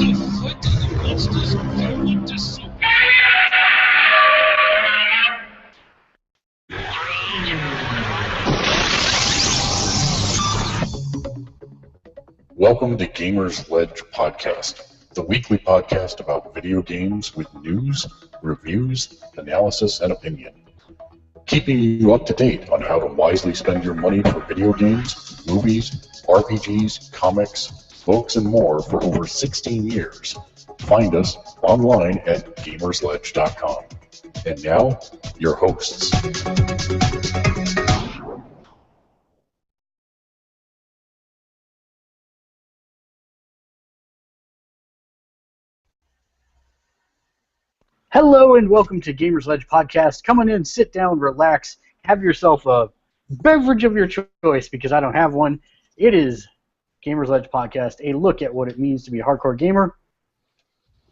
Welcome to Gamersledge Podcast, the weekly podcast about video games with news, reviews, analysis, and opinion. Keeping you up to date on how to wisely spend your money for video games, movies, RPGs, comics, books, and more for over 16 years. Find us online at Gamersledge.com. And now, your hosts. Hello and welcome to Gamersledge Podcast. Come on in, sit down, relax, have yourself a beverage of your choice because I don't have one. It is Gamersledge Podcast, a look at what it means to be a hardcore gamer,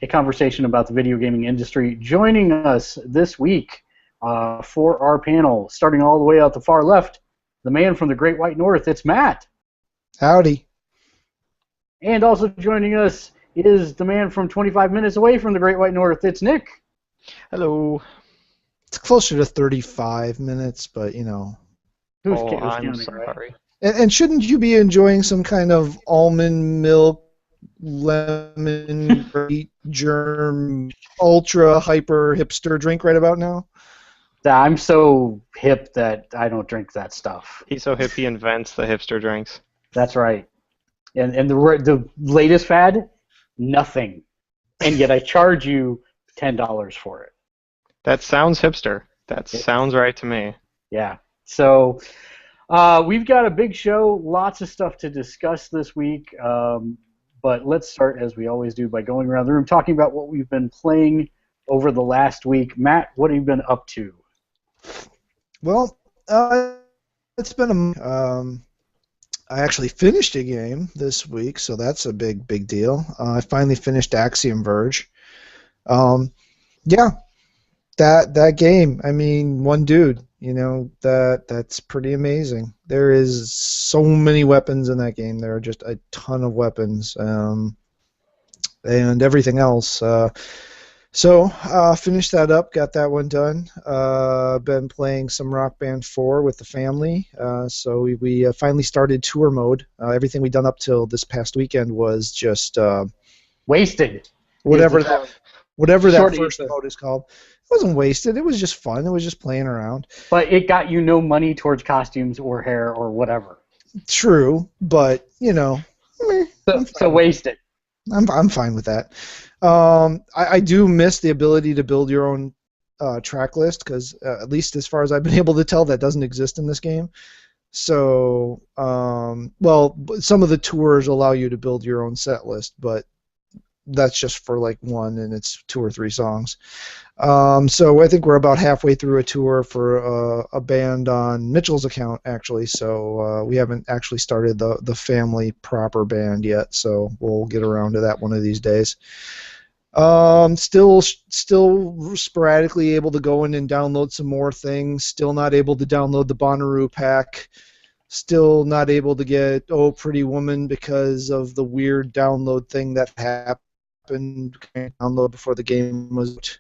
a conversation about the video gaming industry. Joining us this week for our panel, starting all the way out the far left, the man from the Great White North, it's Matt. Howdy. And also joining us is the man from 25 minutes away from the Great White North, it's Nick. Hello. It's closer to 35 minutes, but you know. Who's I'm counting, sorry. right? And shouldn't you be enjoying some kind of almond milk, lemon, grape, germ, ultra hyper hipster drink right about now? I'm so hip that I don't drink that stuff. He's so hip he invents the hipster drinks. That's right. And the latest fad, nothing. And yet I charge you $10 for it. That sounds hipster. That sounds right to me. Yeah. So we've got a big show, lots of stuff to discuss this week. But let's start, as we always do, by going around the room talking about what we've been playing over the last week. Matt, what have you been up to? Well, it's been I actually finished a game this week, so that's a big deal. I finally finished Axiom Verge. Yeah, that game. I mean, one dude. You know, that's pretty amazing. There is so many weapons in that game. There are just a ton of weapons, and everything else. So finished that up, got that one done. Been playing some Rock Band 4 with the family. So we finally started tour mode. Everything we done up till this past weekend was just Wasted. Whatever that first answer. mode is called. It wasn't wasted. It was just fun. It was just playing around. But it got you no money towards costumes or hair or whatever. True, but you know, So wasted. I'm fine with that. I do miss the ability to build your own track list because at least as far as I've been able to tell, that doesn't exist in this game. So, well, some of the tours allow you to build your own set list, but that's just for like one, and it's 2 or 3 songs. So I think we're about halfway through a tour for a band on Mitchell's account, actually. So we haven't actually started the family proper band yet. So we'll get around to that one of these days. Still sporadically able to go in and download some more things. Still not able to download the Bonnaroo pack. Still not able to get Oh Pretty Woman because of the weird download thing that happened. Download before the game was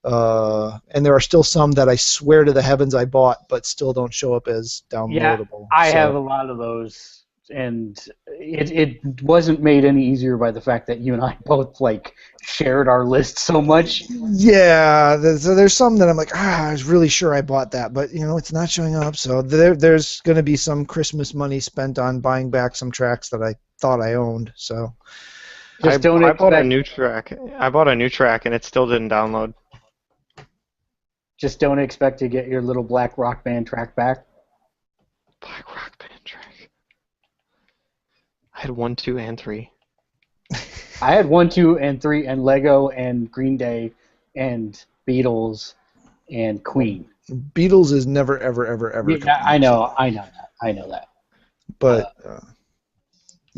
and there are still some that I swear to the heavens I bought but still don't show up as downloadable. Yeah, I have a lot of those, and it wasn't made any easier by the fact that you and I both like shared our list so much. Yeah, there's some that I'm like, I was really sure I bought that, but you know it's not showing up. So there's going to be some Christmas money spent on buying back some tracks that I thought I owned. So. I bought a new track. I bought a new track and it still didn't download. Just don't expect to get your little Black Rock Band track back. Black Rock Band track. I had 1, 2, and 3. I had 1, 2, and 3, and Lego, and Green Day, and Beatles, and Queen. Beatles is never, ever. Yeah, I know that. But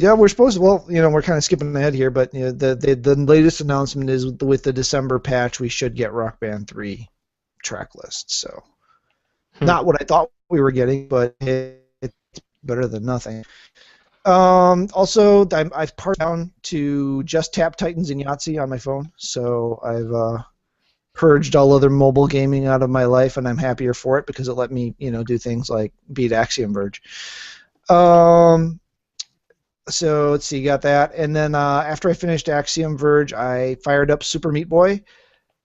yeah, we're supposed to. Well, you know, we're kind of skipping ahead here, but you know, the latest announcement is with the December patch, we should get Rock Band 3 track list. So, not what I thought we were getting, but it's better than nothing. Also, I've parsed down to just tap Titans and Yahtzee on my phone, so I've purged all other mobile gaming out of my life, and I'm happier for it because it let me, do things like beat Axiom Verge. So let's see, got that, and then after I finished Axiom Verge, I fired up Super Meat Boy.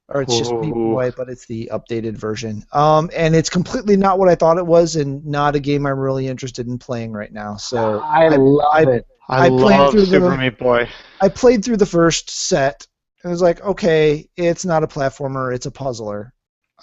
Or it's just Meat Boy, but it's the updated version. And it's completely not what I thought it was, and not a game I'm really interested in playing right now. So I love it. I love Super Meat Boy. I played through the first set, and it was like, okay, it's not a platformer, it's a puzzler.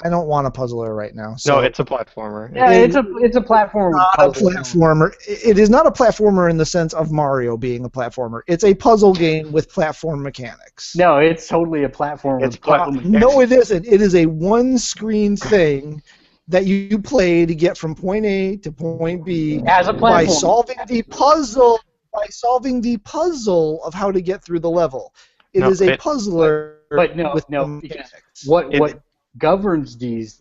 I don't want a puzzler right now. So No, it's a platformer. Yeah, it's a platformer. Not a platformer. It is not a platformer in the sense of Mario being a platformer. It's a puzzle game with platform mechanics. No, it's totally a platformer. It's platform. No, it isn't. It is a one-screen thing that you play to get from point A to point B as a platform by solving the puzzle. By solving the puzzle of how to get through the level. It is a puzzler. But no, with because what governs this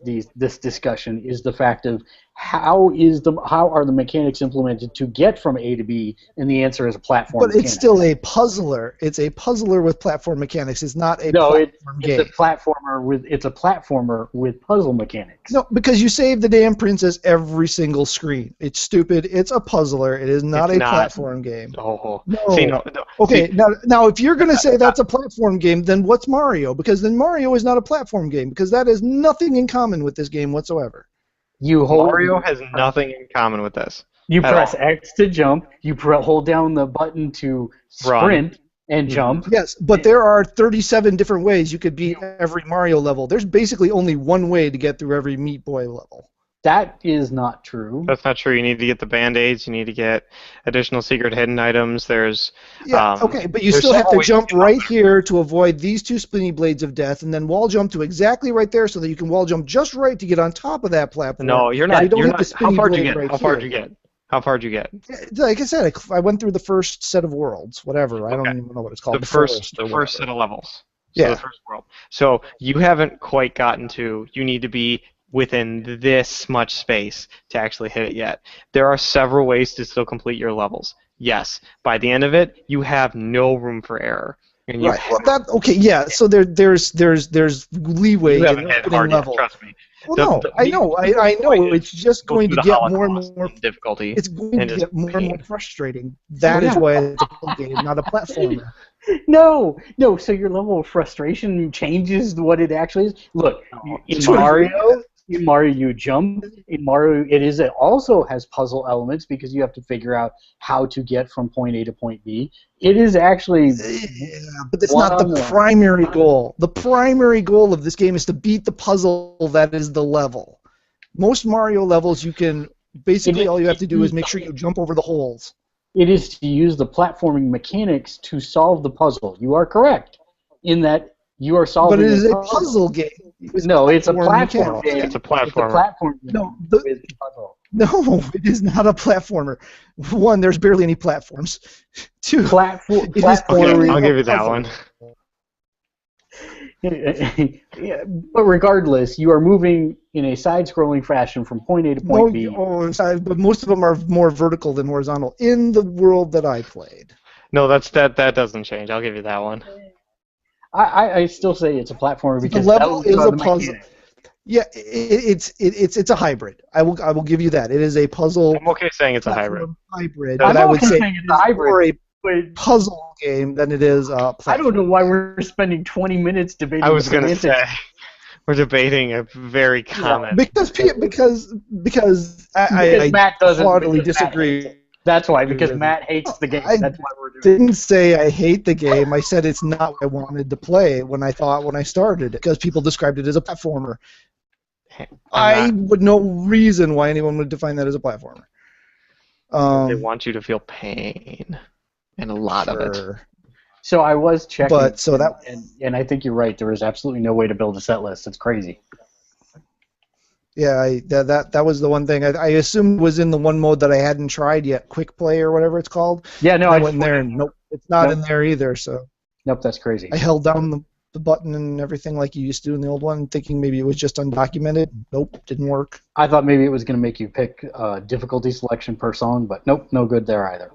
discussion is the fact of how are the mechanics implemented to get from A to B, and the answer is a platform. But it's still a puzzler. It's a puzzler with platform mechanics. It's not a platform game. It's a platformer with puzzle mechanics. No, because you save the damn princess every single screen. It's stupid. It's a puzzler. It is not platform game. Oh. No. See, no. Okay, now if you're going to say that's a platform game, then what's Mario? Because then Mario is not a platform game, because that has nothing in common with this game whatsoever. Mario has nothing in common with this. You press X to jump. You hold down the button to sprint and jump. Yes, but there are 37 different ways you could beat every Mario level. There's basically only one way to get through every Meat Boy level. That is not true. That's not true. You need to get the Band-Aids. You need to get additional secret hidden items. There's okay, but you still have to jump right here to avoid these two spinny blades of death, and then wall jump to exactly right there so that you can wall jump just right to get on top of that platform. No, you're not. How far did you get? How far did you get? Like I said, I went through the first set of worlds, whatever. I don't even know what it's called. The first set of levels. So yeah. The first world. So you haven't quite gotten to. You need to be within this much space to actually hit it yet. There are several ways to still complete your levels. Yes, by the end of it, you have no room for error. And right. Well, yeah. So there's leeway you haven't in hit hard level. Yet, trust me. Well, I know. It's just going to get more and more difficulty. It's going to get more and more frustrating. That is why it's a puzzle game, not a platformer. No. So your level of frustration changes what it actually is. Look, in Mario, you jump. In Mario, it also has puzzle elements because you have to figure out how to get from point A to point B. It is actually... Yeah, but it's not the primary goal. The primary goal of this game is to beat the puzzle that is the level. Most Mario levels, you can... Basically, all you have to do is make sure you jump over the holes. It is to use the platforming mechanics to solve the puzzle. You are correct in that you are solving. But it is a puzzle game. No, it's a platform game. It's a platformer. It's a platform game with puzzle. No, it is not a platformer. One, there's barely any platforms. Two, platform. I'll give you that one. Yeah, but regardless, you are moving in a side-scrolling fashion from point A to point B. But most of them are more vertical than horizontal in the world that I played. No, that doesn't change. I'll give you that one. I still say it's a platformer because the level is a puzzle. Yeah, it's a hybrid. I will give you that. It is a puzzle. I'm okay saying it's a hybrid. But I would say it's a hybrid. More a puzzle game than it is a platform. I don't know why we're spending 20 minutes debating. I was going to say we're debating a very common. Because Matt doesn't heartily disagree. That's why, because Matt hates the game. That's why we're doing didn't say I hate the game. I said it's not what I wanted to play when I started it, because people described it as a platformer. I would no reason why anyone would define that as a platformer. They want you to feel pain, and a lot of it. So I was checking, and I think you're right. There is absolutely no way to build a set list. It's crazy. Yeah, that was the one thing I assumed was in the one mode that I hadn't tried yet, Quick Play or whatever it's called. Yeah, no, I went in there and nope, it's not in there either. So nope, that's crazy. I held down the button and everything like you used to in the old one, thinking maybe it was just undocumented. Nope, didn't work. I thought maybe it was going to make you pick difficulty selection per song, but nope, no good there either.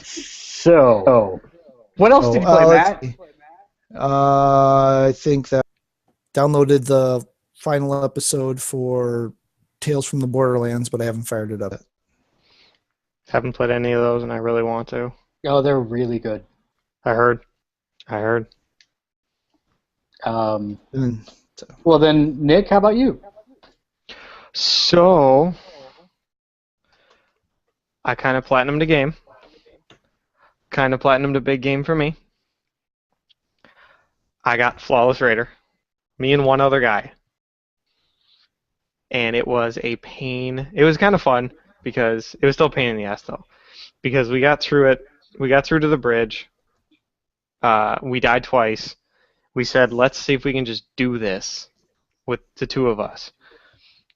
So, what else did you play, let's Matt? see. I think that downloaded the final episode for Tales from the Borderlands, but I haven't fired it up yet. Haven't played any of those, and I really want to. Oh, they're really good. I heard. Well, then, Nick, how about you? So, I kind of platinumed a game. Kind of platinumed a big game for me. I got Flawless Raider. Me and one other guy. And it was a pain. It was kind of fun because it was still a pain in the ass though. Because we got through it. We got through to the bridge. We died twice. We said, let's see if we can just do this with the two of us.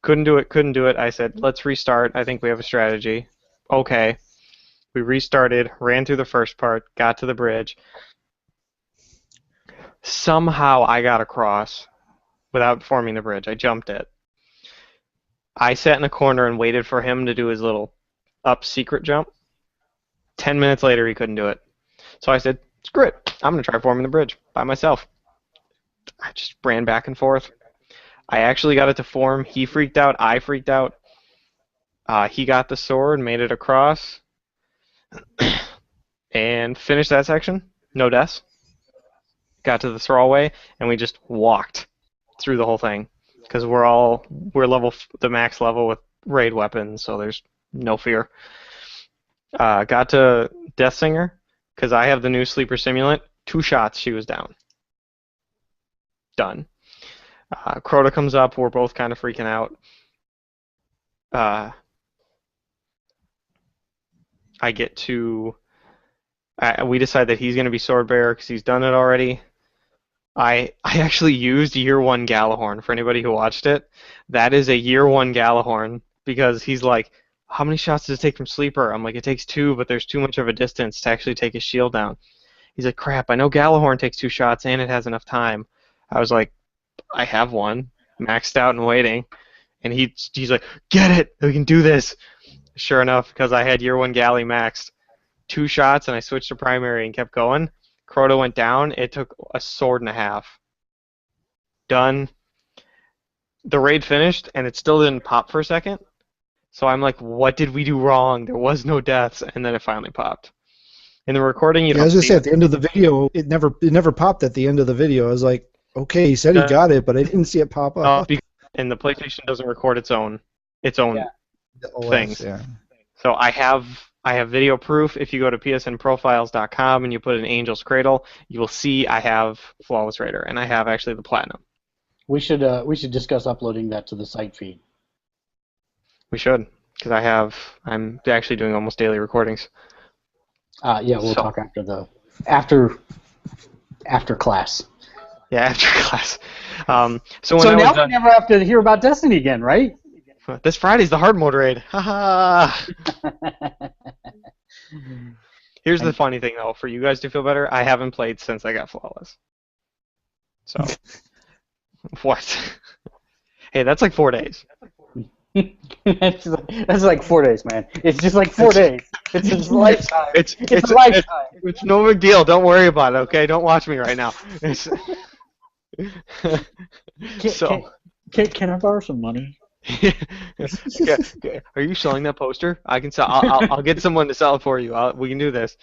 Couldn't do it. I said, let's restart. I think we have a strategy. Okay. We restarted, ran through the first part, got to the bridge. Somehow I got across without forming the bridge. I jumped it. I sat in a corner and waited for him to do his little up secret jump. 10 minutes later, he couldn't do it. So I said, screw it. I'm going to try forming the bridge by myself. I just ran back and forth. I actually got it to form. He freaked out. I freaked out. He got the sword, made it across, and finished that section. No deaths. Got to the throwaway, and we just walked through the whole thing because we're the max level with raid weapons, so there's no fear. Got to Death Singer because I have the new sleeper simulant. 2 shots, she was down. Done. Crota comes up. We're both kind of freaking out. I get to. We decide that he's going to be sword bearer because he's done it already. I actually used year 1 Galahorn for anybody who watched it. That is a year 1 Galahorn because he's like, how many shots does it take from sleeper? I'm like, it takes 2, but there's too much of a distance to actually take his shield down. He's like, crap, I know Galahorn takes 2 shots and it has enough time. I was like, I have one, maxed out and waiting. And he's like, get it, we can do this. Sure enough, because I had year 1 Galley maxed, 2 shots and I switched to primary and kept going. Crota went down. It took a sword and a half. Done. The raid finished and it still didn't pop for a second. So I'm like, what did we do wrong? There was no deaths, and then it finally popped. In the recording, you don't as I see said, at the end of the video, it never popped at the end of the video. I was like, okay, he said he got it, but I didn't see it pop up. And the PlayStation doesn't record its own things. Yeah. So I have video proof. If you go to psnprofiles.com and you put in Angel's Cradle, you will see I have Flawless Raider, and I have actually the Platinum. We should discuss uploading that to the site feed. We should, because I'm actually doing almost daily recordings. Yeah, we'll talk after class. Yeah, after class. So now we never have to hear about Destiny again, right? This Friday's the hard mode raid. Haha. Here's the funny thing, though. For you guys to feel better, I haven't played since I got Flawless. So, what? Hey, that's like 4 days. That's like 4 days, man. It's just like 4 days. It's a lifetime. It's a lifetime. It's no big deal. Don't worry about it, okay? Don't watch me right now. Can I borrow some money? Okay. Are you selling that poster? I can sell. I'll get someone to sell it for you. We can do this.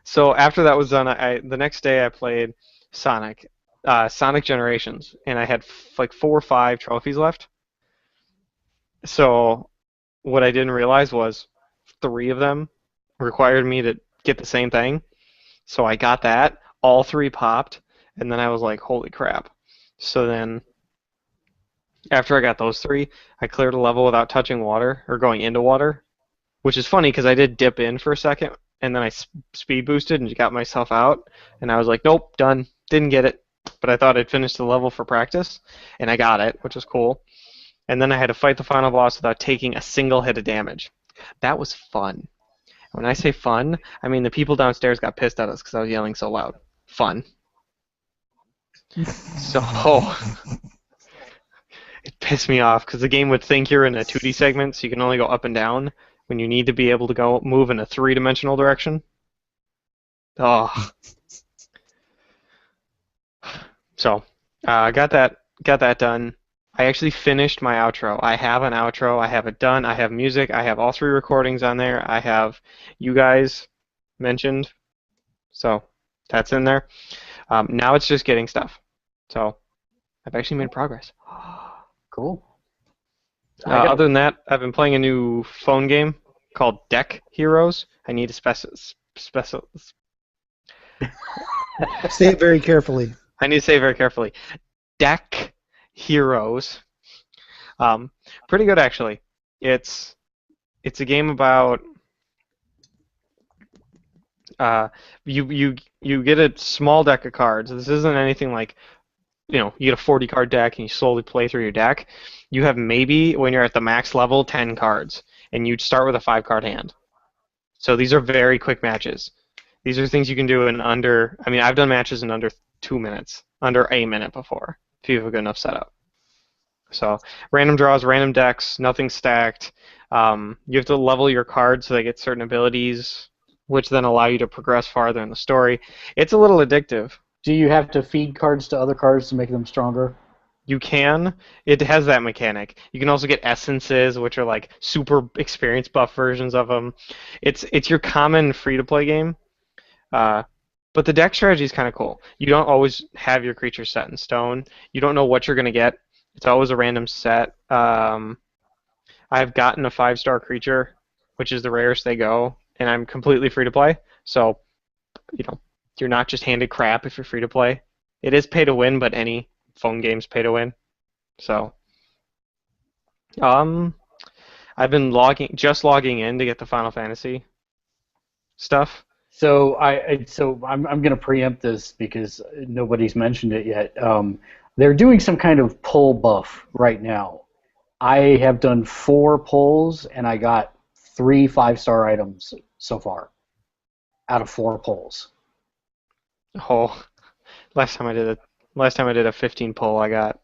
So after that was done, the next day I played Sonic Generations, and I had like 4 or 5 trophies left. So what I didn't realize was 3 of them required me to get the same thing. So I got that. All 3 popped, and then I was like, holy crap. So then after I got those 3, I cleared a level without touching water or going into water, which is funny because I did dip in for a second, and then I speed boosted and got myself out, and I was like, nope, done. Didn't get it, but I thought I'd finish the level for practice, and I got it, which was cool. And then I had to fight the final boss without taking a single hit of damage. That was fun. When I say fun, I mean the people downstairs got pissed at us because I was yelling so loud. Fun. So it pissed me off because the game would think you're in a 2D segment, so you can only go up and down. when you need to be able to go move in a three-dimensional direction. Oh. So, got that done. I actually finished my outro. I have an outro. I have it done. I have music. I have all 3 recordings on there. I have you guys mentioned. So, that's in there. Now it's just getting stuff. So, I've actually made progress. Cool. Other than that, I've been playing a new phone game called Deck Heroes. I need to Say it very carefully. I need to say it very carefully. Deck Heroes. Pretty good actually. It's a game about you get a small deck of cards. This isn't anything like, you get a 40 card deck and you slowly play through your deck. You have maybe, when you're at the max level, 10 cards, and you start with a 5-card hand. So these are very quick matches. These are things you can do in under, I've done matches in under 2 minutes, under a minute before, if you have a good enough setup. So random draws, random decks, nothing stacked. You have to level your cards so they get certain abilities, which then allow you to progress farther in the story. It's a little addictive. Do you have to feed cards to other cards to make them stronger? You can. It has that mechanic. You can also get essences, which are like super experience buff versions of them. It's your common free-to-play game, but the deck strategy is kind of cool. You don't always have your creatures set in stone. You don't know what you're going to get. It's always a random set. I've gotten a 5-star creature, which is the rarest they go, and I'm completely free-to-play. So, you're not just handed crap if you're free-to-play. It is pay-to-win, but any phone game's pay-to-win. So, I've been logging in to get the Final Fantasy stuff. So I'm going to preempt this because nobody's mentioned it yet. They're doing some kind of pull buff right now. I have done 4 pulls and I got 3 5-star items so far out of 4 pulls. Oh, last time I did a 15 pull, I got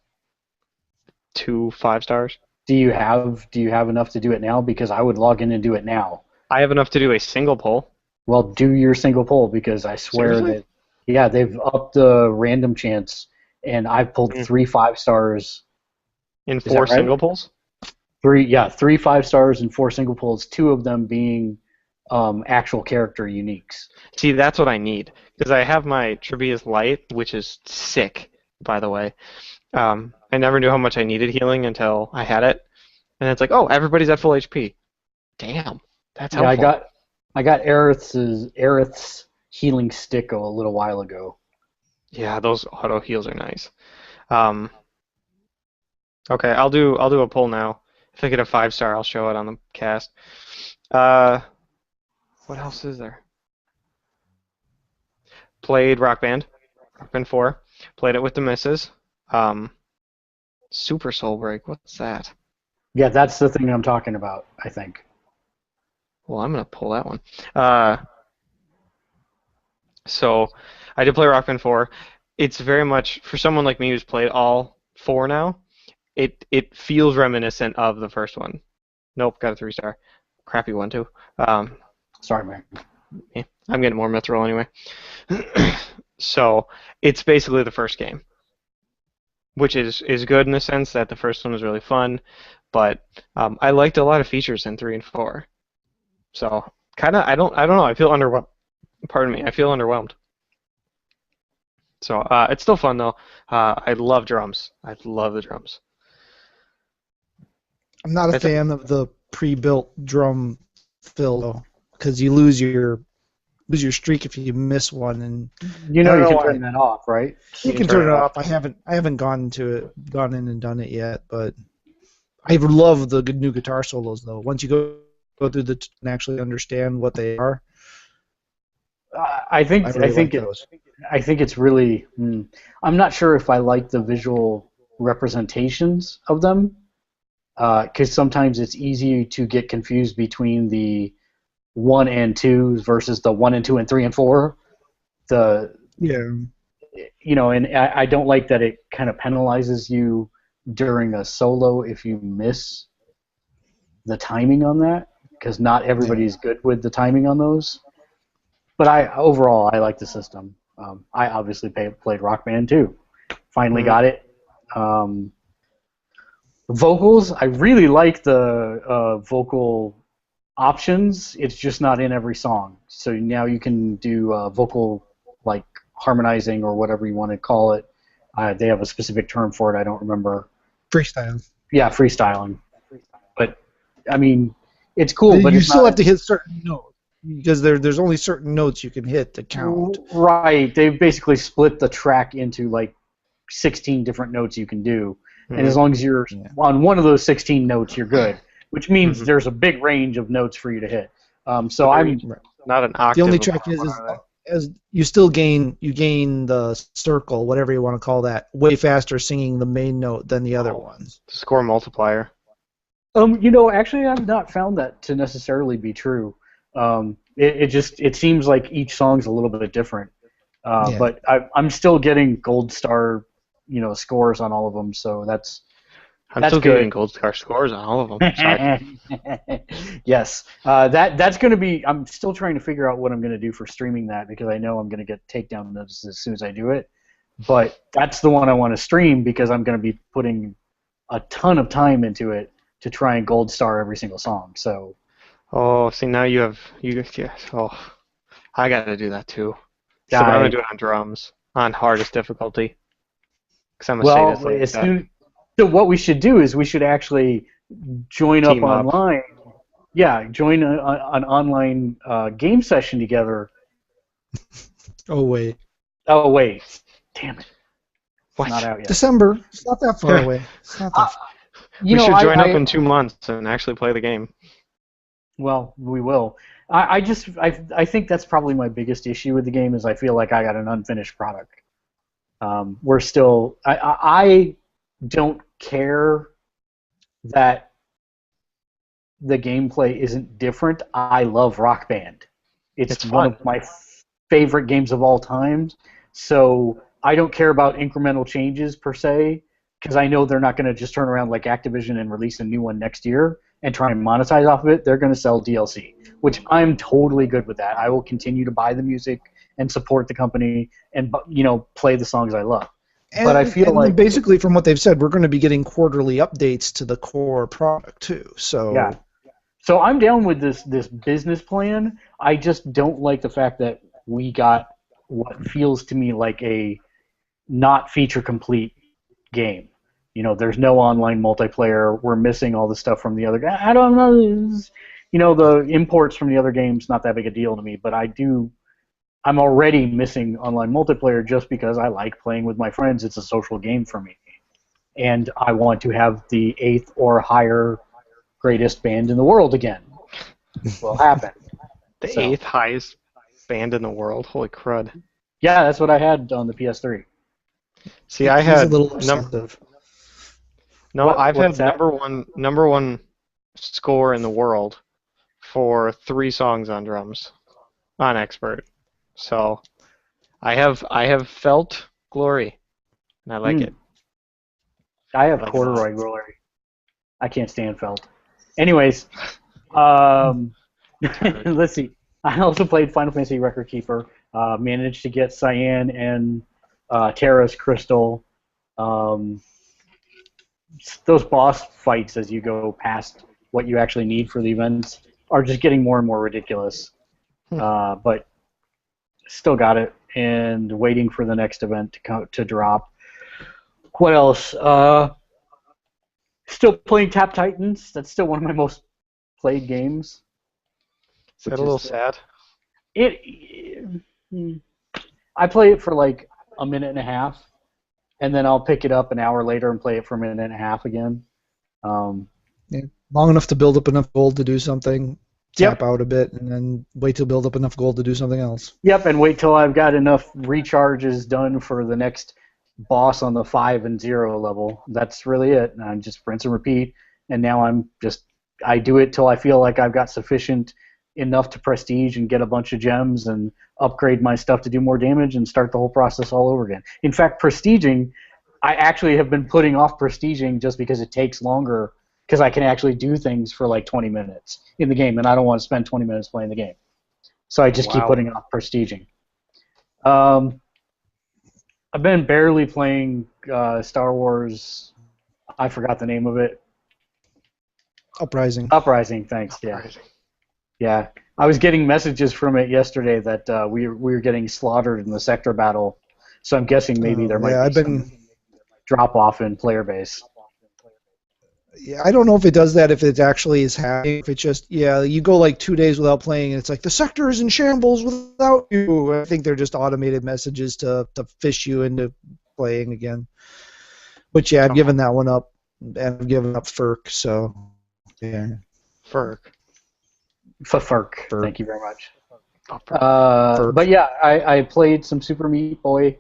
2 5-stars. Do you have enough to do it now? Because I would log in and do it now. I have enough to do a single pull. Well, do your single pull because I swear Seriously? that they've upped the random chance, and I've pulled 3 5-stars In 4 single pulls? 3 5-stars and 4 single pulls. 2 of them being actual character uniques. See, that's what I need because I have my Trebia's Light, which is sick, by the way. I never knew how much I needed healing until I had it, and it's like, oh, everybody's at full HP. Damn, that's helpful. Yeah, I got Aerith's healing stick a little while ago. Yeah, those auto heals are nice. Okay, I'll do a pull now. If I get a 5-star, I'll show it on the cast. What else is there? Played Rock Band 4. Played it with the missus. Super Soul Break, what's that? Yeah, that's the thing I'm talking about, I think. Well, I'm going to pull that one. So, I did play Rock Band 4. It's very much, for someone like me who's played all 4 now, it feels reminiscent of the first one. Nope, got a 3-star. Crappy one, too. Sorry, man. Yeah, I'm getting more mithril anyway. So, it's basically the first game, which is good in the sense that the first one was really fun, but I liked a lot of features in 3 and 4. So, kind of, I don't know, I feel underwhelmed. Pardon me, I feel underwhelmed. So, it's still fun, though. I love drums. I love the drums. I'm not a fan of the pre-built drum fill, though, because you lose your streak if you miss one, and you can turn that off, right? You can turn it off. I haven't gone in and done it yet, but I love the new guitar solos, though. Once you go through and actually understand what they are, I think it's really. I'm not sure if I like the visual representations of them, because sometimes it's easy to get confused between the 1 and 2 versus the 1 and 2 and 3 and 4. And I don't like that it kind of penalizes you during a solo if you miss the timing on that. because not everybody's good with the timing on those. But overall, I like the system. I obviously played Rock Band too. Finally got it. Vocals, I really like the vocal options. It's just not in every song. So now you can do vocal like harmonizing or whatever you want to call it. They have a specific term for it. I don't remember. Freestyle. Yeah, freestyling. But I mean, it's cool. But you it's still not, have to hit certain notes because there's only certain notes you can hit to count. Right. They basically split the track into like 16 different notes you can do, and as long as you're on one of those 16 notes, you're good. Which means there's a big range of notes for you to hit. So I'm not an octave. The only trick is as you still gain the circle, whatever you want to call that, way faster singing the main note than the other ones. Score multiplier. Actually, I've not found that to necessarily be true. It seems like each song's a little bit different. But I'm still getting gold star, scores on all of them. So that's still good. getting gold star scores on all of them. Sorry. Yes, that's going to be. I'm still trying to figure out what I'm going to do for streaming that because I know I'm going to get takedown notices as soon as I do it. But that's the one I want to stream because I'm going to be putting a ton of time into it to try and gold star every single song. So. Oh, see now I got to do that too. So I'm going to do it on drums on hardest difficulty. Because I'm a sadist like that. So what we should do is we should actually join up online. Yeah, join an online game session together. Oh wait. Damn it. What? It's not out yet. December. It's not that far away. It's not that far. We should join up in 2 months and actually play the game. Well, we will. I think that's probably my biggest issue with the game is I feel like I got an unfinished product. We're still. I don't care that the gameplay isn't different. I love Rock Band. It's one of my favorite games of all time. So I don't care about incremental changes per se because I know they're not going to just turn around like Activision and release a new one next year and try and monetize off of it. They're going to sell DLC, which I'm totally good with that. I will continue to buy the music and support the company and play the songs I love. But I feel like basically from what they've said, we're going to be getting quarterly updates to the core product too. So yeah. So I'm down with this business plan. I just don't like the fact that we got what feels to me like a not feature complete game. There's no online multiplayer. We're missing all the stuff from the other. I don't know. The imports from the other games not that big a deal to me, but I'm already missing online multiplayer just because I like playing with my friends. It's a social game for me, and I want to have the 8th or higher greatest band in the world again. It will happen. The 8th highest band in the world. Holy crud! Yeah, that's what I had on the PS3. See, I had a little obsessive. I've had number one score in the world for 3 songs on drums on Expert. So I have felt glory, and I like it. I have corduroy glory. I can't stand felt. Anyways, let's see. I also played Final Fantasy Record Keeper. Managed to get Cyan and Terra's Crystal. Those boss fights as you go past what you actually need for the events are just getting more and more ridiculous. But still got it, and waiting for the next event to drop. What else? Still playing Tap Titans. That's still one of my most played games. Is that a little sad? I play it for like a minute and a half, and then I'll pick it up an hour later and play it for a minute and a half again. Long enough to build up enough gold to do something. Tap out a bit, and then wait to build up enough gold to do something else. Yep, and wait till I've got enough recharges done for the next boss on the 5 and 0 level. That's really it. And I'm just rinse and repeat, and now I do it till I feel like I've got sufficient enough to prestige and get a bunch of gems and upgrade my stuff to do more damage and start the whole process all over again. In fact, prestiging, I actually have been putting off prestiging just because it takes longer because I can actually do things for like 20 minutes in the game, and I don't want to spend 20 minutes playing the game. So I just keep putting off prestiging. I've been barely playing Star Wars. I forgot the name of it. Uprising. Uprising, thanks. Yeah. Yeah. I was getting messages from it yesterday that we were getting slaughtered in the sector battle, so I'm guessing maybe there might be some drop off in player base. Yeah, I don't know if it does that, if it actually is happening. If it's just, you go like 2 days without playing, and it's like, the sector is in shambles without you. I think they're just automated messages to fish you into playing again. But yeah, I've given that one up, and I've given up FERC, so yeah. FERC. Thank you very much. But yeah, I played some Super Meat Boy.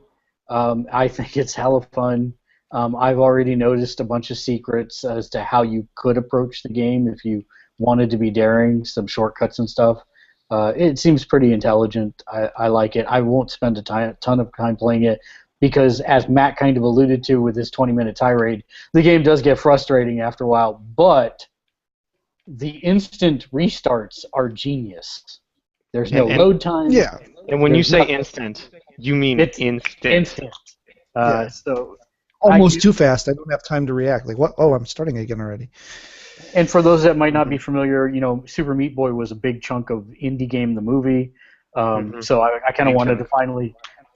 I think it's hella fun. I've already noticed a bunch of secrets as to how you could approach the game if you wanted to be daring, some shortcuts and stuff. It seems pretty intelligent. I like it. I won't spend a ton of time playing it because, as Matt kind of alluded to with his 20-minute tirade, the game does get frustrating after a while, but the instant restarts are genius. There's no load time. Yeah. And when you say instant, you mean it's instant. Instant. So almost too fast. I don't have time to react. Like, what? Oh, I'm starting again already. And for those that might not be familiar, Super Meat Boy was a big chunk of Indie Game the movie. So I kind of wanted to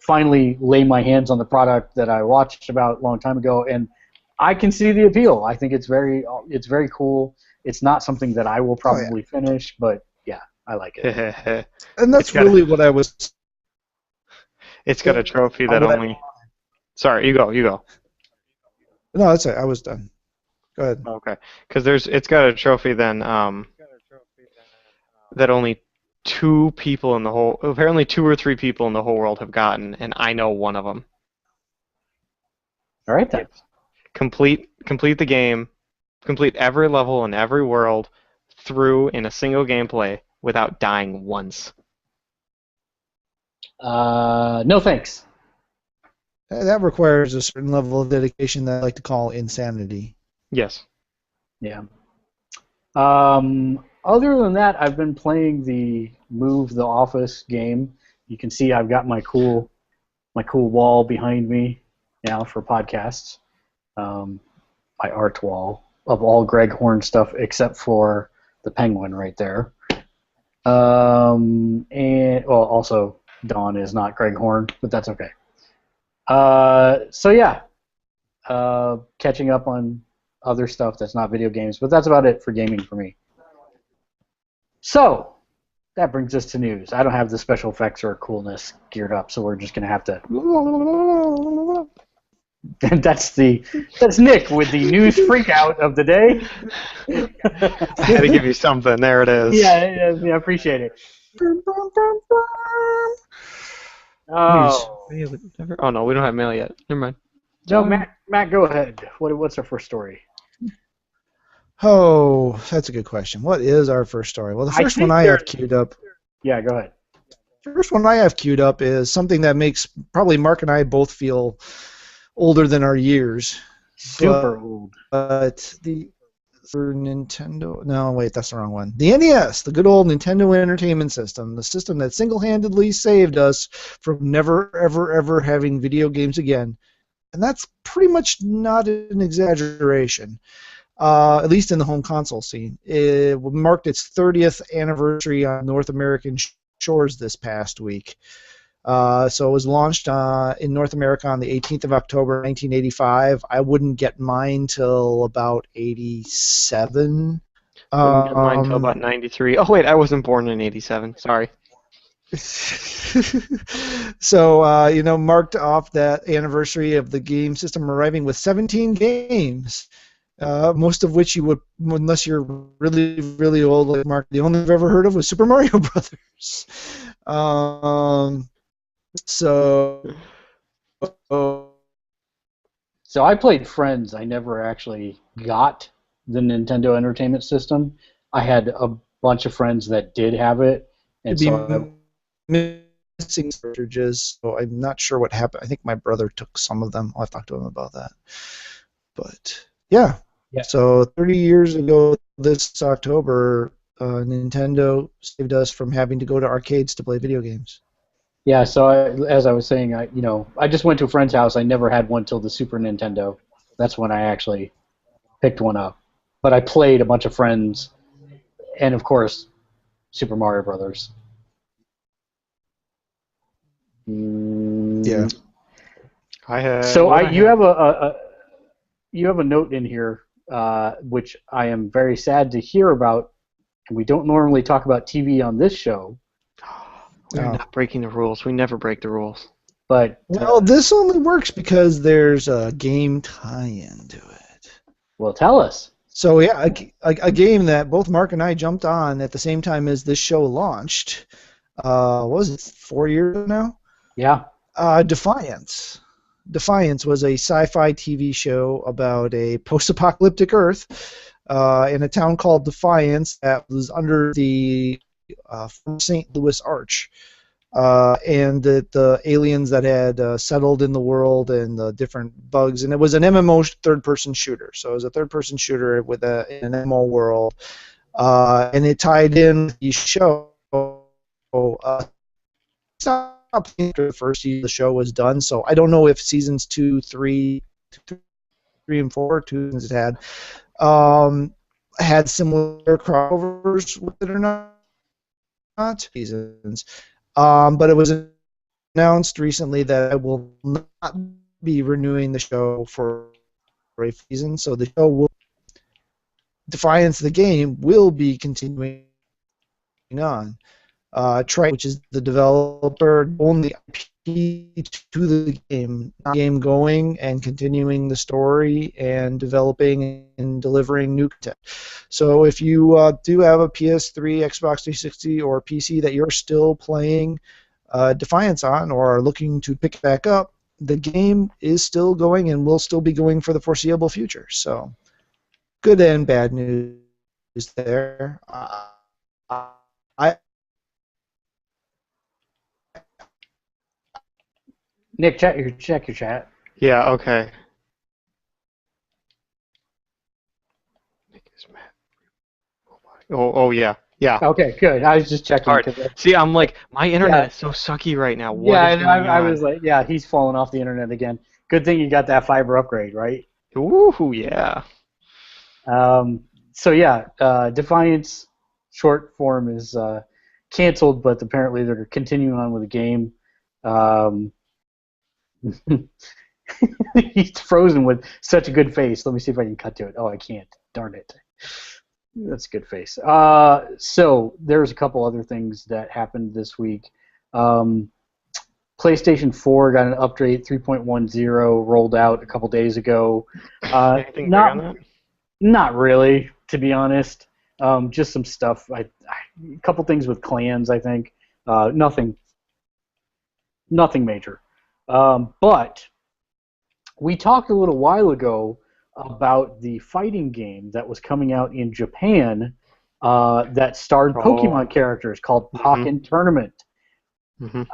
finally lay my hands on the product that I watched about a long time ago, and I can see the appeal. I think it's very cool. It's not something that I will probably finish, but yeah, I like it. And that's really what I was. It's got a trophy that only. Sorry, you go. No, that's it. I was done. Go ahead. Okay, because it's got a trophy then that only 2 people in the whole, apparently 2 or 3 people in the whole world have gotten, and I know one of them. All right then. Complete the game, complete every level in every world through in a single gameplay without dying once. No thanks. That requires a certain level of dedication that I like to call insanity. Yes. Yeah. Other than that, I've been playing the Move the Office game. You can see I've got my cool wall behind me now for podcasts. My art wall of all Greg Horn stuff except for the penguin right there. And also Dawn is not Greg Horn, but that's okay. So yeah, catching up on other stuff that's not video games, but that's about it for gaming for me. So that brings us to news. I don't have the special effects or coolness geared up, so we're just gonna have to. That's Nick with the news freak out of the day. I had to give you something. There it is. Yeah, I appreciate it. Oh no, we don't have mail yet. Never mind. No, Matt, go ahead. What's our first story? Oh, that's a good question. What is our first story? Well, the first one I have queued up. Yeah, go ahead. The first one I have queued up is something that makes probably Mark and I both feel older than our years. Super old. But for Nintendo. No, wait, that's the wrong one. The NES, the good old Nintendo Entertainment System, the system that single-handedly saved us from never, ever, ever having video games again. And that's pretty much not an exaggeration, at least in the home console scene. It marked its 30th anniversary on North American shores this past week. So it was launched in North America on the 18th of October, 1985. I wouldn't get mine till about 87. Wouldn't get mine till about 93. Oh, wait, I wasn't born in 87. Sorry. So, marked off that anniversary of the game system arriving with 17 games, most of which you would, unless you're really, really old like Mark, the only I've ever heard of was Super Mario Brothers. So I played Friends. I never actually got the Nintendo Entertainment System. I had a bunch of friends that did have it, and so missing cartridges. So I'm not sure what happened. I think my brother took some of them. I'll have to talk to him about that. But yeah, Yeah. So 30 years ago this October, Nintendo saved us from having to go to arcades to play video games. Yeah, so as I was saying, I just went to a friend's house. I never had one till the Super Nintendo. That's when I actually picked one up. But I played a bunch of friends, and of course, Super Mario Brothers. Yeah. So you have a note in here, which I am very sad to hear about. And we don't normally talk about TV on this show, We're not breaking the rules. We never break the rules. but Well, this only works because there's a game tie-in to it. well, tell us. So yeah, a game that both Mark and I jumped on at the same time as this show launched. What was it, 4 years ago now? Yeah. Defiance. Defiance was a sci-fi TV show about a post-apocalyptic Earth in a town called Defiance that was under the St. Louis Arch. And the aliens that had settled in the world and the different bugs. And it was an MMO third-person shooter. So it was a third-person shooter with an MMO world. And it tied in the show. After the first season of the show was done, so I don't know if seasons 2, 3, and 4, 2 seasons it had similar crossovers with it or not. Seasons. But it was announced recently that I will not be renewing the show for a season, so the show will Defiance the game will be continuing on. Trite, which is the developer, owned the IP to the game going and continuing the story and developing and delivering new content. So if you do have a PS3, Xbox 360, or PC that you're still playing Defiance on or are looking to pick back up, the game is still going and will still be going for the foreseeable future. So good and bad news there. Nick, check your chat. Yeah, okay. Oh, yeah. Yeah. Okay, good. I was just checking. Hard. See, I'm like, my internet is so sucky right now. What is going I on? was like, yeah, he's falling off the internet again. Good thing you got that fiber upgrade, right? Ooh, yeah. So yeah, Defiance short form is canceled, but apparently they're continuing on with the game. He's frozen with such a good face. Let me see if I can cut to it. Oh, I can't. Darn it. That's a good face. So there's a couple other things that happened this week. PlayStation 4 got an update. 3.10 rolled out a couple days ago. Anything big on that? Not really, to be honest. Just some stuff. A couple things with clans, I think. Nothing major. But we talked a little while ago about the fighting game that was coming out in Japan that starred Pokemon characters called Pokken Tournament. Mm-hmm.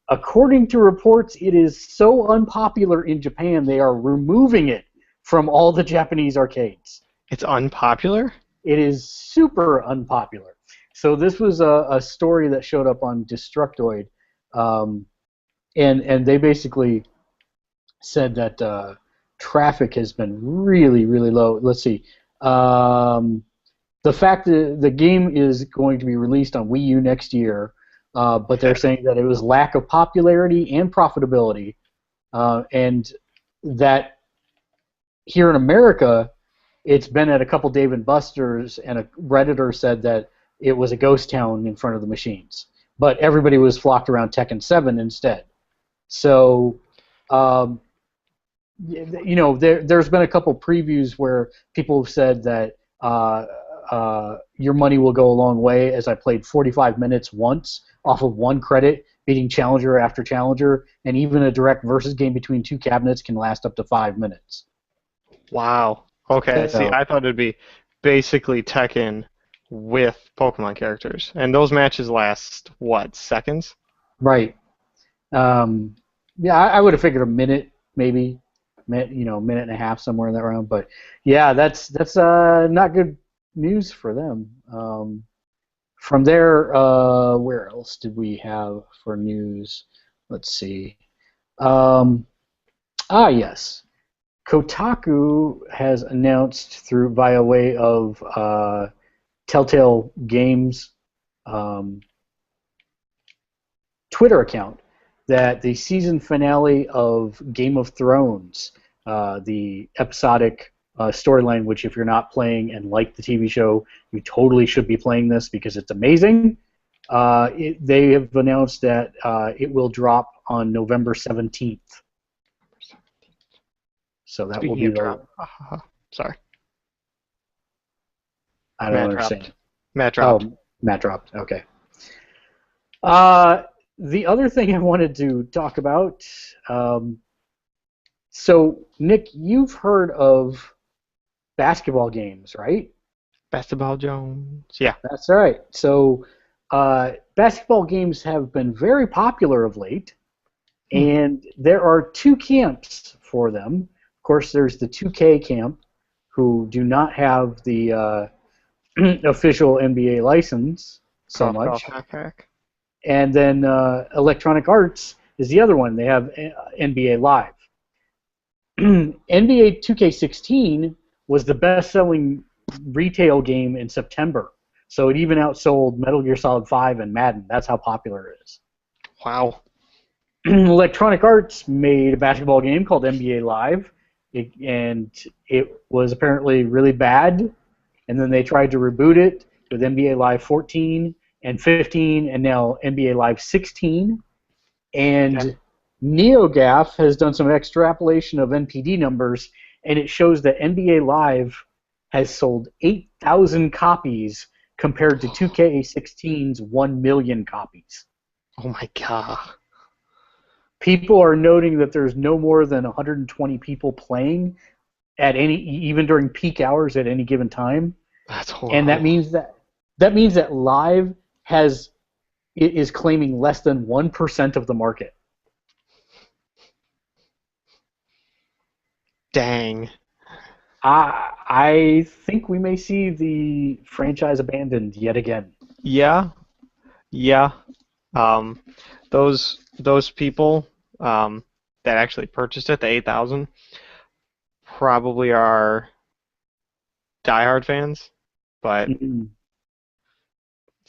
According to reports, it is so unpopular in Japan they are removing it from all the Japanese arcades. It's unpopular? It is super unpopular. So this was a story that showed up on Destructoid, and they basically said that traffic has been really, really low. Let's see. The fact that the game is going to be released on Wii U next year, but they're saying that it was lack of popularity and profitability, and that here in America, it's been at a couple Dave & Buster's, and a Redditor said that it was a ghost town in front of the machines. But everybody was flocked around Tekken 7 instead. So, you know, there's been a couple previews where people have said that your money will go a long way, as I played 45 minutes once off of 1 credit, beating challenger after challenger, and even a direct versus game between 2 cabinets can last up to 5 minutes. Wow. Okay, So, see, I thought it'd be basically Tekken with Pokemon characters. And those matches last, what, seconds? right. Yeah, I would have figured a minute, maybe. minute and a half, somewhere in that round. But yeah, that's not good news for them. From there, where else did we have for news? Let's see. Yes. Kotaku has announced via way of Telltale Games Twitter account that the season finale of Game of Thrones, the episodic storyline, which if you're not playing and like the TV show, you totally should be playing this because it's amazing. They have announced that it will drop on November 17th. So that will be the drop. Sorry. I don't understand. Matt dropped. Oh, Matt dropped. Okay. The other thing I wanted to talk about, so Nick, you've heard of basketball games, right? Basketball Jones. Yeah. That's right. So basketball games have been very popular of late, and there are two camps for them. Of course, there's the 2K camp, who do not have the official NBA license so much. And then Electronic Arts is the other one. They have NBA Live. NBA 2K16 was the best-selling retail game in September. So it even outsold Metal Gear Solid 5 and Madden. That's how popular it is. Wow. Electronic Arts made a basketball game called NBA Live, and it was apparently really bad. And then they tried to reboot it with NBA Live 14 and 15, and now NBA Live 16. And NeoGAF has done some extrapolation of NPD numbers, and it shows that NBA Live has sold 8,000 copies compared to 2K16's 1 million copies. Oh my god. People are noting that there's no more than 120 people playing at even during peak hours at any given time. That's horrible. And that means that Live is claiming less than 1% of the market. Dang. I think we may see the franchise abandoned yet again. Yeah. Those people that actually purchased it, the 8,000, probably are diehard fans. But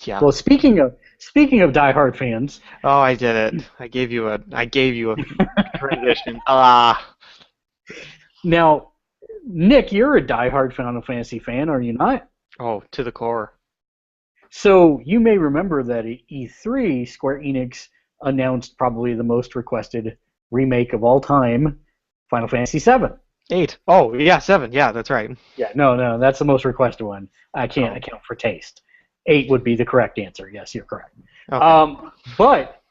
yeah. Well, speaking of diehard fans. Oh, I did it. I gave you a transition. Now, Nick, you're a diehard Final Fantasy fan, are you not? Oh, to the core. So you may remember that at E3, Square Enix announced probably the most requested remake of all time, Final Fantasy VII. 8. Oh, yeah, 7. Yeah, that's right. Yeah, no, that's the most requested one. I can't account for taste. 8 would be the correct answer. Yes, you're correct. Okay. But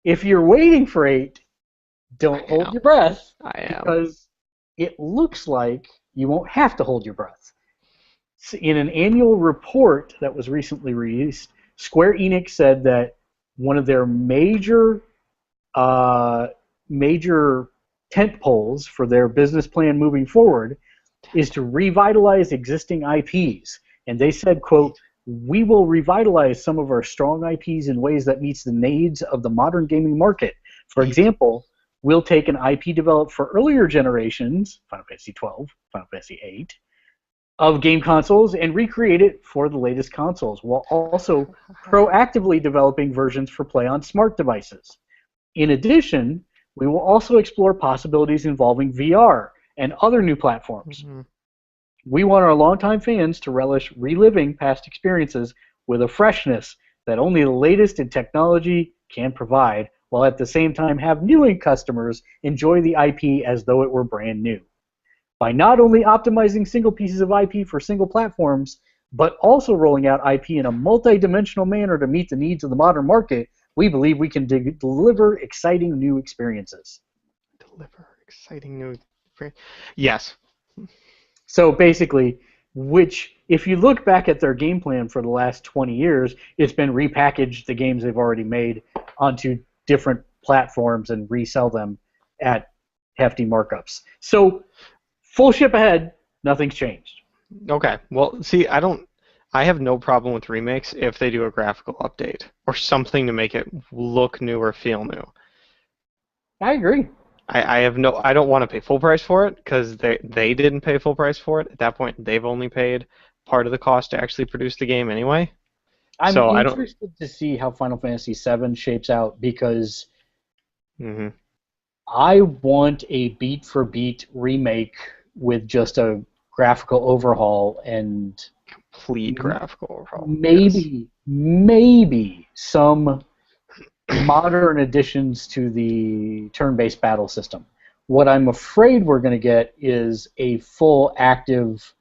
if you're waiting for 8, don't hold your breath. I am. Because it looks like you won't have to hold your breath. In an annual report that was recently released, Square Enix said that one of their major tentpoles for their business plan moving forward is to revitalize existing IPs. And they said, quote, "We will revitalize some of our strong IPs in ways that meets the needs of the modern gaming market. For example, we'll take an IP developed for earlier generations, Final Fantasy XII, Final Fantasy VIII, of game consoles and recreate it for the latest consoles, while also proactively developing versions for play on smart devices. In addition, we will also explore possibilities involving VR and other new platforms. Mm-hmm. We want our longtime fans to relish reliving past experiences with a freshness that only the latest in technology can provide, while at the same time have new customers enjoy the IP as though it were brand new. By not only optimizing single pieces of IP for single platforms, but also rolling out IP in a multi-dimensional manner to meet the needs of the modern market, we believe we can deliver exciting new experiences." Deliver exciting new experiences. Yes. So basically, if you look back at their game plan for the last 20 years, it's been repackage the games they've already made onto different platforms and resell them at hefty markups. So full ship ahead, nothing's changed. Okay. Well, see, I have no problem with remakes if they do a graphical update or something to make it look new or feel new. I agree. I don't want to pay full price for it because they didn't pay full price for it. At that point, they've only paid part of the cost to actually produce the game anyway. I'm So interested to see how Final Fantasy VII shapes out because I want a beat-for-beat remake with just a graphical overhaul and complete graphical overhaul. Maybe some modern additions to the turn-based battle system. What I'm afraid we're going to get is a full active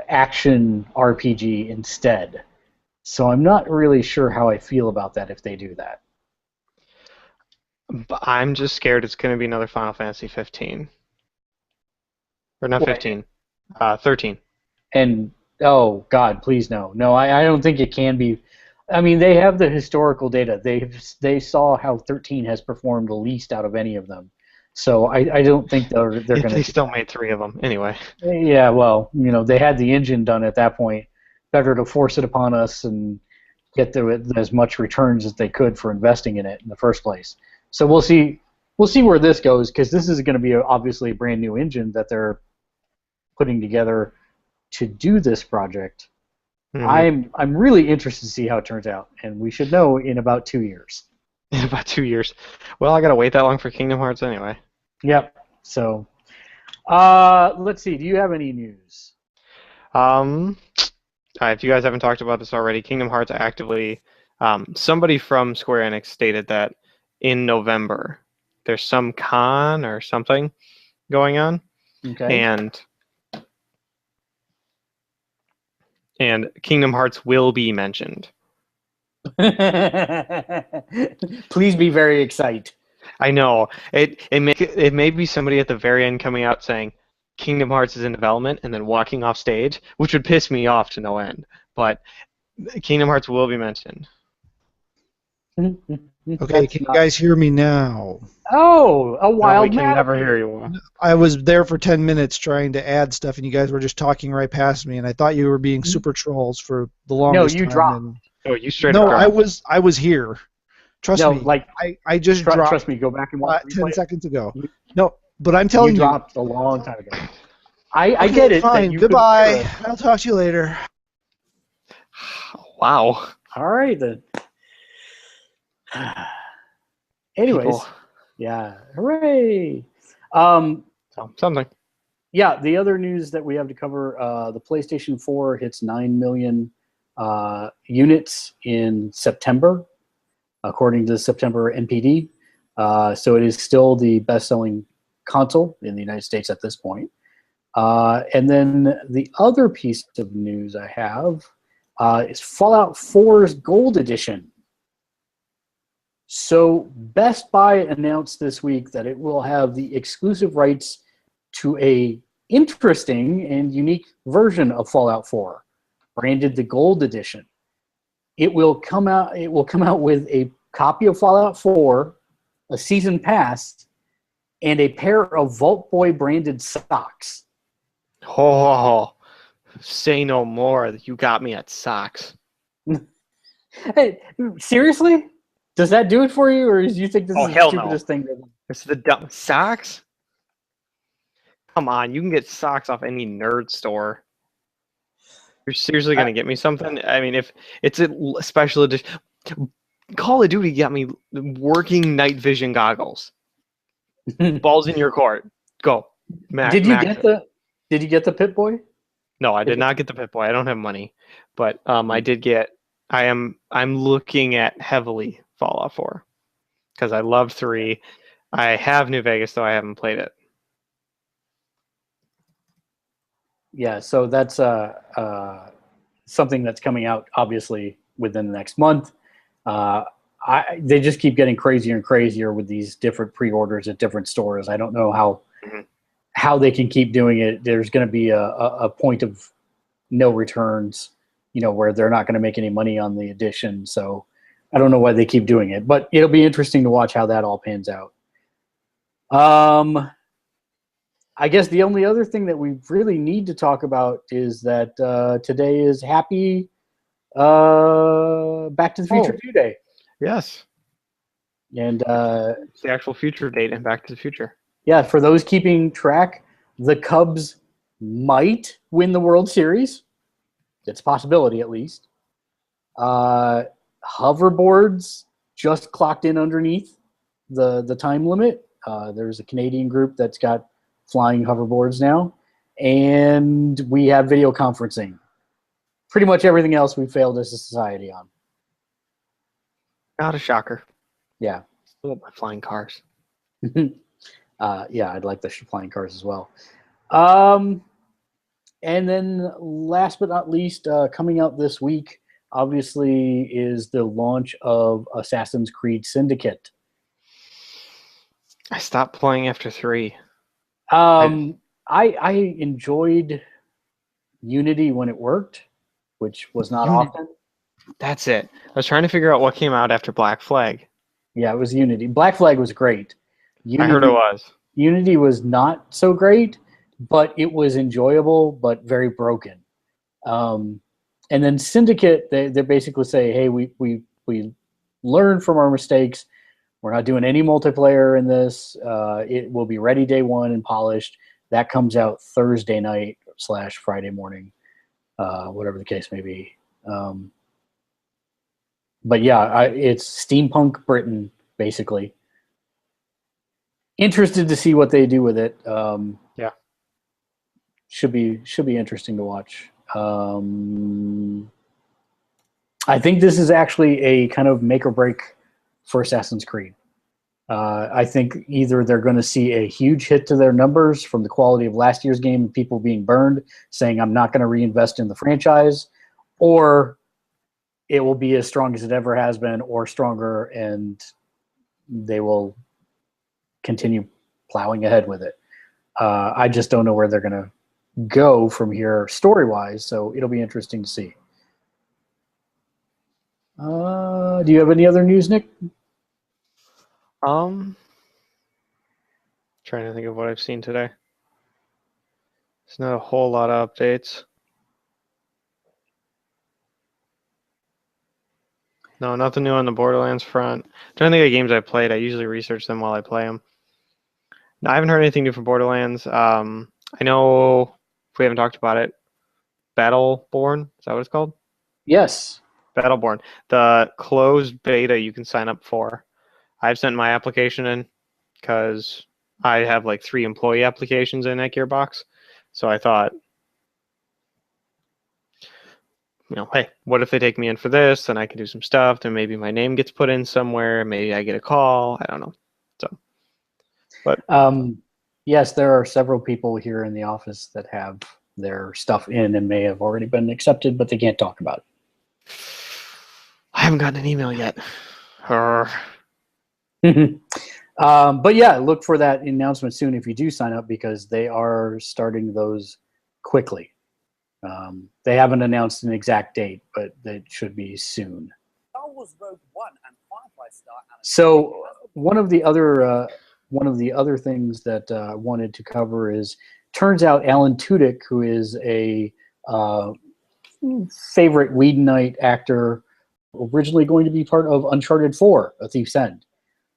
action RPG instead. So I'm not really sure how I feel about that if they do that. But I'm just scared it's going to be another Final Fantasy 15. Or not 15. 13. And, oh, God, please no. No, I don't think it can be. I mean, they have the historical data. They saw how 13 has performed the least out of any of them. So I don't think they're going to. They still made 3 of them anyway. Yeah, well, they had the engine done at that point. Better to force it upon us and get as much returns as they could for investing in it in the first place. So we'll see where this goes because this is going to be obviously a brand new engine that they're putting together to do this project. I'm really interested to see how it turns out, and we should know in about 2 years. In about 2 years. Well, I gotta wait that long for Kingdom Hearts anyway. Yep. So, let's see. Do you have any news? If you guys haven't talked about this already, Kingdom Hearts actively. Somebody from Square Enix stated that in November there's some con or something going on, Okay. And Kingdom Hearts will be mentioned. Please be very excited. I know. It may be somebody at the very end coming out saying Kingdom Hearts is in development and then walking off stage, which would piss me off to no end. But Kingdom Hearts will be mentioned. Okay, can you guys hear me now? Oh, a wild we can never hear you. I was there for 10 minutes trying to add stuff, and you guys were just talking right past me, and I thought you were being super trolls for the longest time. No, you dropped. Oh, you straight up dropped. I was here. Trust me. Like I just dropped. Trust me, go back and watch 10 seconds ago. No, but I'm telling you. You dropped a long time ago. I get it. Fine. Goodbye. I'll talk to you later. Wow. All right, then. Anyways, People. Yeah, hooray! Something. Yeah, the other news that we have to cover: the PlayStation 4 hits 9 million units in September, according to the September NPD. So it is still the best-selling console in the United States at this point. And then the other piece of news I have is Fallout 4's Gold Edition. So Best Buy announced this week that it will have the exclusive rights to a interesting and unique version of Fallout 4, branded the Gold Edition. It will come out with a copy of Fallout 4, a season pass, and a pair of Vault Boy branded socks. Oh, say no more. You got me at socks. Hey, seriously? Does that do it for you, or do you think this is the stupidest thing? It's the dumb socks? Come on, you can get socks off any nerd store. You're seriously going to get me something? I mean, if it's a special edition... Call of Duty got me working night vision goggles. Balls in your court. Go. Did you get the Pip-Boy? No, I did not get the Pip-Boy. I don't have money. But I did get... I'm looking at heavily Fallout 4 because I love 3. I have New Vegas, though I haven't played it. Yeah, so that's something that's coming out obviously within the next month. They just keep getting crazier and crazier with these different pre-orders at different stores. I don't know how they can keep doing it. There's going to be a point of no returns, where they're not going to make any money on the edition. So I don't know why they keep doing it, but it'll be interesting to watch how that all pans out. I guess the only other thing that we really need to talk about is that today is Happy Back to the Future 2 Day. Yes. And it's the actual future date in Back to the Future. Yeah, for those keeping track, the Cubs might win the World Series. It's a possibility, at least. Hoverboards just clocked in underneath the time limit. There's a Canadian group that's got flying hoverboards now. And we have video conferencing. Pretty much everything else we failed as a society on. Not a shocker. Yeah. Still my flying cars. Yeah, I'd like the flying cars as well. And then last but not least, coming out this week, obviously, is the launch of Assassin's Creed Syndicate. I stopped playing after 3. I enjoyed Unity when it worked, which was not often. That's it. I was trying to figure out what came out after Black Flag. Yeah, it was Unity. Black Flag was great. I heard it was. Unity was not so great, but it was enjoyable, but very broken. And then Syndicate, they basically say, hey, we learned from our mistakes. We're not doing any multiplayer in this. It will be ready day one and polished. That comes out Thursday night / Friday morning, whatever the case may be. But yeah, it's steampunk Britain, basically. Interested to see what they do with it. Yeah, should be interesting to watch. I think this is actually a kind of make or break for Assassin's Creed. I think either they're going to see a huge hit to their numbers from the quality of last year's game and people being burned, saying I'm not going to reinvest in the franchise, or it will be as strong as it ever has been or stronger, and they will continue plowing ahead with it. I just don't know where they're going to go from here story-wise, so it'll be interesting to see. Do you have any other news, Nick? Trying to think of what I've seen today. There's not a whole lot of updates. No, nothing new on the Borderlands front. Trying to think of games I've played. I usually research them while I play them. No, I haven't heard anything new from Borderlands. I know if we haven't talked about it, Battleborn, is that what it's called? Yes. Battleborn. The closed beta you can sign up for. I've sent my application in because I have like 3 employee applications in that Gearbox. So I thought, hey, what if they take me in for this? Then I can do some stuff. Then maybe my name gets put in somewhere. Maybe I get a call. I don't know. So, but yes, there are several people here in the office that have their stuff in and may have already been accepted, but they can't talk about it. I haven't gotten an email yet. But yeah, look for that announcement soon if you do sign up, because they are starting those quickly. They haven't announced an exact date, but it should be soon. So one of the other things that I wanted to cover is, turns out Alan Tudyk, who is a favorite Whedonite actor, originally going to be part of Uncharted 4: A Thief's End.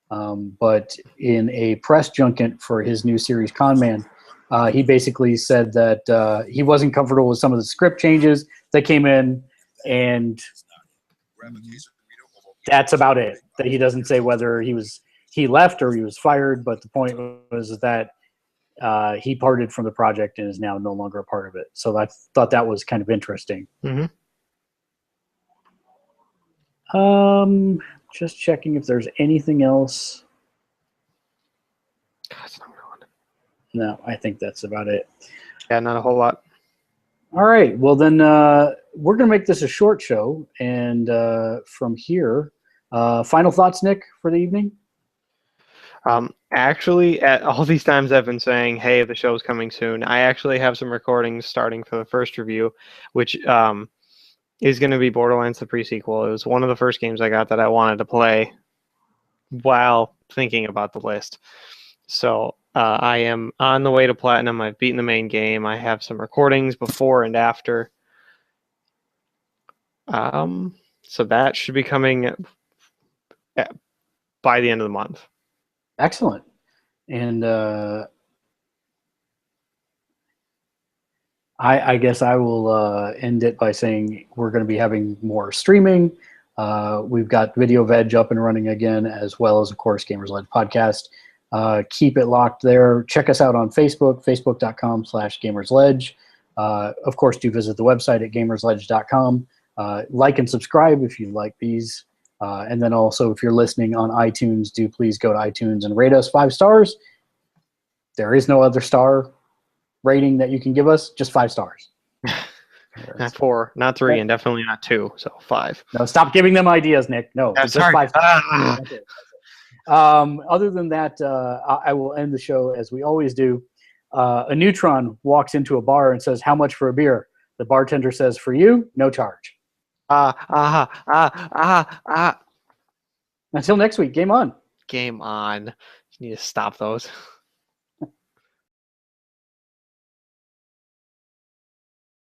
But in a press junket for his new series Con Man, he basically said that he wasn't comfortable with some of the script changes that came in, and that's about it. That he doesn't say whether he left or he was fired, but the point was that he parted from the project and is now no longer a part of it. So I thought that was kind of interesting. Mm-hmm. Just checking if there's anything else. No, I think that's about it. Yeah, not a whole lot. All right. Well, then we're going to make this a short show. And from here, final thoughts, Nick, for the evening? Actually, at all these times I've been saying, hey, the show's coming soon, I actually have some recordings starting for the first review, which is going to be Borderlands the pre-sequel. It was one of the first games I got that I wanted to play while thinking about the list. So I am on the way to Platinum. I've beaten the main game. I have some recordings before and after. So that should be coming by the end of the month. Excellent. And I guess I will end it by saying we're going to be having more streaming. We've got Video Veg up and running again, as well as, of course, Gamersledge Podcast. Keep it locked there. Check us out on Facebook, facebook.com/Gamersledge. Of course, do visit the website at gamersledge.com. Like and subscribe if you like these. And then also, if you're listening on iTunes, do please go to iTunes and rate us 5 stars. There is no other star rating that you can give us, just 5 stars. Not 4, not 3, and definitely not 2, so 5. No, stop giving them ideas, Nick. No, just 5 stars. That's it. Other than that, I will end the show as we always do. A neutron walks into a bar and says, "How much for a beer?" The bartender says, "For you, no charge." Until next week, game on. Game on. You need to stop those.